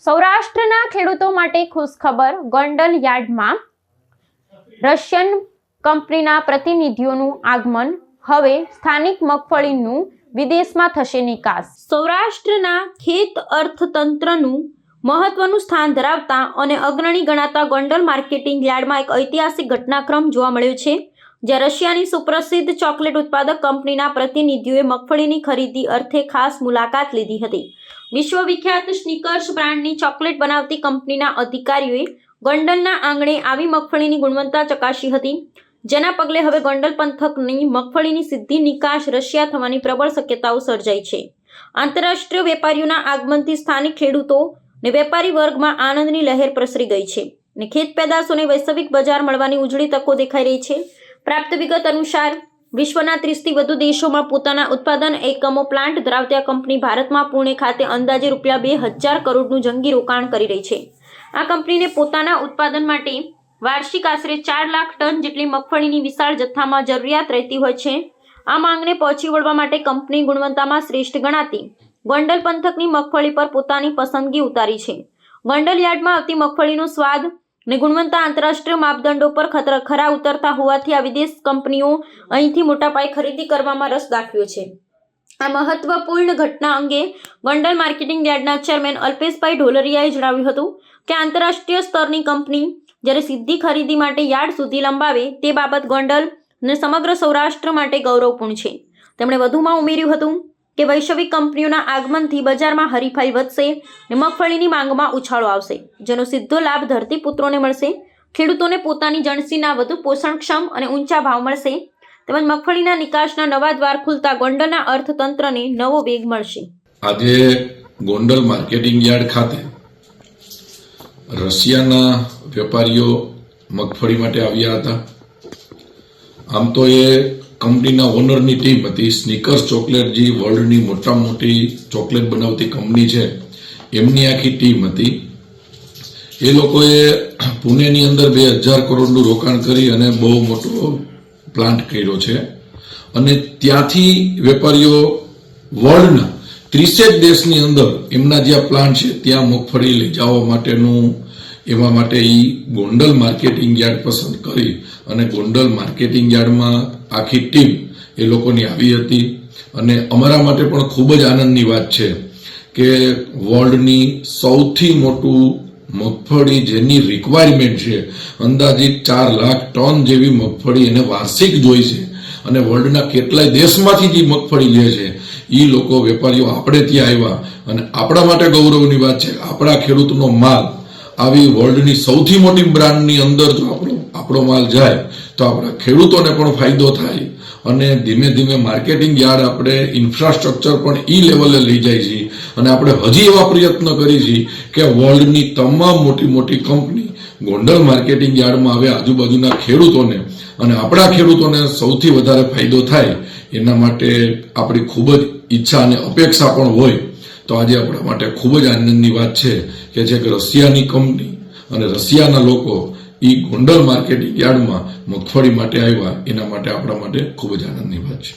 સૌરાષ્ટ્રના ખેડૂતો માટે ખુશખબર, ગોંડલ યાર્ડમાં રશિયન કંપનીના પ્રતિનિધિઓનું આગમન, હવે સ્થાનિક મગફળીનું વિદેશમાં થશે નિકાસ। સૌરાષ્ટ્રના ખેત અર્થતંત્રનું મહત્વનું સ્થાન ધરાવતા અને અગ્રણી ગણાતા ગોંડલ માર્કેટિંગ યાર્ડમાં એક ઐતિહાસિક ઘટનાક્રમ જોવા મળ્યો છે, જ્યાં રશિયાની સુપ્રસિદ્ધ ચોકલેટ ઉત્પાદક કંપનીના પ્રતિનિધિઓએ મગફળીની ખરીદી અર્થે ખાસ મુલાકાત લીધી હતી। વિશ્વવિખ્યાત સ્નીકર્સ બ્રાન્ડની ચોકલેટ બનાવતી કંપનીના અધિકારીઓએ ગોંડલના આંગણે આવી મગફળીની ગુણવત્તા ચકાસી હતી, જેના પગલે હવે ગોંડલ પંથકની મગફળીની સીધી નિકાસ રશિયા થવાની પ્રબળ શક્યતાઓ સર્જાઈ છે। આંતરરાષ્ટ્રીય વેપારીઓના આગમનથી સ્થાનિક ખેડૂતો અને વેપારી વર્ગમાં આનંદની લહેર પ્રસરી ગઈ છે અને ખેત પેદાશોને વૈશ્વિક બજાર મળવાની ઉજળી તકો દેખાઈ રહી છે। પ્રાપ્ત વિગત અનુસાર વિશ્વના 30થી વધુ દેશોમાં પોતાના ઉત્પાદન એકમો પ્લાન્ટ ધરાવતી આ કંપની ભારતમાં પુણે ખાતે અંદાજે ₹2000 કરોડનું જંગી રોકાણ કરી રહી છે। આ કંપનીને પોતાના ઉત્પાદન માટે વાર્ષિક આશરે 4 લાખ ટન જેટલી મગફળીની વિશાળ જથ્થામાં જરૂરિયાત રહેતી હોય છે। આ માંગને પહોંચી વળવા માટે કંપની ગુણવત્તામાં શ્રેષ્ઠ ગણાતી ગોંડલ પંથકની મગફળી પર પોતાની પસંદગી ઉતારી છે। ગોંડલ યાર્ડમાં આવતી મગફળીનો સ્વાદ અને ગુણવત્તા આંતરરાષ્ટ્રીય માપદંડો પર ખરા ઉતરતા હોવાથી આ વિદેશ કંપનીઓ અહીંથી મોટા પાયે ખરીદી કરવામાં રસ દાખવ્યો છે। આ મહત્વપૂર્ણ ઘટના અંગે ગોંડલ માર્કેટિંગ યાર્ડના ચેરમેન અલ્પેશભાઈ ઢોલરિયાએ જણાવ્યું હતું કે આંતરરાષ્ટ્રીય સ્તરની કંપની જ્યારે સીધી ખરીદી માટે યાર્ડ સુધી લંબાવે તે બાબત ગોંડલ અને સમગ્ર સૌરાષ્ટ્ર માટે ગૌરવપૂર્ણ છે। તેમણે વધુમાં ઉમેર્યું હતું કે વૈશ્વિક કંપનીઓના આગમનથી બજારમાં હરીફાઈ વધશે અને મગફળીની માંગમાં ઉછાળો આવશે, જેનો સીધો લાભ ધરતીપુત્રોને મળશે। ખેડૂતોને પોતાની જણસીના વધુ પોષણક્ષમ અને ઊંચા ભાવ મળશે, તેમજ મગફળીના નિકાસના નવા દ્વાર ખુલતા ગોંડલના અર્થતંત્રને નવો વેગ મળશે। આજે ગોંડલ માર્કેટિંગ યાર્ડ ખાતે રશિયાના વેપારીઓ મગફળી માટે આવ્યા હતા। આમ તો એ કંપનીના ઓનરની ટીમ હતી। સ્નીકર્સ ચોકલેટ જે વર્લ્ડની મોટામાં મોટી ચોકલેટ બનાવતી કંપની છે, એમની આખી ટીમ હતી। એ લોકોએ પુણેની અંદર 2000 કરોડનું રોકાણ કરી અને બહુ મોટો પ્લાન્ટ કર્યો છે અને ત્યાંથી વેપારીઓ વર્લ્ડના 30 દેશની અંદર એમના જ્યાં પ્લાન્ટ છે ત્યાં મગફળી લઈ જવા માટેનું એમાં માટે એ ગોંડલ માર્કેટિંગ યાર્ડ પસંદ કરી અને ગોંડલ માર્કેટિંગ યાર્ડમાં આખી ટીમ એ લોકોની આવી હતી। અને અમારા માટે પણ ખૂબ જ આનંદની વાત છે કે વર્લ્ડની સૌથી મોટું મગફળી જેની રિક્વાયરમેન્ટ છે, અંદાજિત 4 લાખ ટન જેવી મગફળી એને વાર્ષિક જોઈ છે અને વર્લ્ડના કેટલાય દેશમાંથી જે મગફળી લે છે એ લોકો વેપારીઓ આપણે ત્યાં આવ્યા અને આપણા માટે ગૌરવની વાત છે। આપણા ખેડૂતનો માલ આવી વર્લ્ડની સૌથી મોટી બ્રાન્ડની અંદર જો આપણો માલ જાય તો આપણા ખેડૂતોને પણ ફાયદો થાય અને ધીમે ધીમે માર્કેટિંગ યાર્ડ આપણે ઇન્ફ્રાસ્ટ્રક્ચર પણ ઈ લેવલે લઈ જાય છે અને આપણે હજી એવા પ્રયત્ન કરી છે કે વર્લ્ડની તમામ મોટી મોટી કંપની ગોંડલ માર્કેટિંગ યાર્ડમાં આવે, આજુબાજુના ખેડૂતોને અને આપણા ખેડૂતોને સૌથી વધારે ફાયદો થાય એના માટે આપણી ખૂબ જ ઈચ્છા અને અપેક્ષા પણ હોય। તો આજે આપણા માટે ખૂબ જ આનંદની વાત છે કે જે રશિયાની કંપની અને રશિયાના લોકો એ ગોંડલ માર્કેટિંગ યાર્ડમાં મગફળી માટે આવ્યા, એના માટે આપણા માટે ખૂબ જ આનંદની વાત છે।